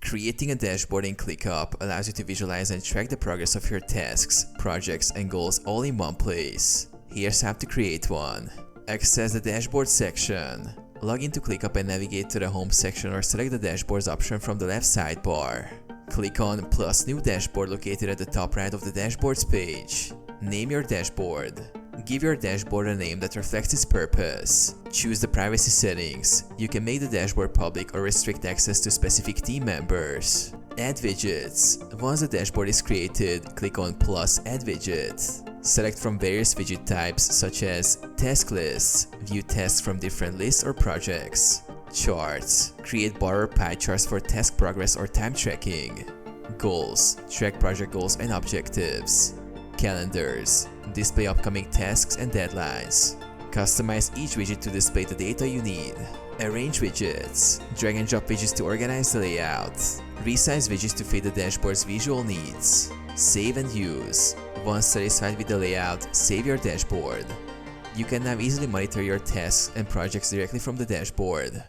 Creating a dashboard in ClickUp allows you to visualize and track the progress of your tasks, projects, and goals all in one place. Here's how to create one. Access the dashboard section. Log into ClickUp and navigate to the home section or select the dashboards option from the left sidebar. Click on plus new dashboard located at the top right of the dashboards page. Name your dashboard. Give your dashboard a name that reflects its purpose. Choose the privacy settings. You can make the dashboard public or restrict access to specific team members. Add widgets. Once the dashboard is created, click on plus add widget. Select from various widget types such as task lists, view tasks from different lists or projects. Charts. Create bar or pie charts for task progress or time tracking. Goals. Track project goals and objectives. Calendars. Display upcoming tasks and deadlines. Customize each widget to display the data you need. Arrange widgets. Drag and drop widgets to organize the layout. Resize widgets to fit the dashboard's visual needs. Save and use. Once satisfied with the layout, save your dashboard. You can now easily monitor your tasks and projects directly from the dashboard.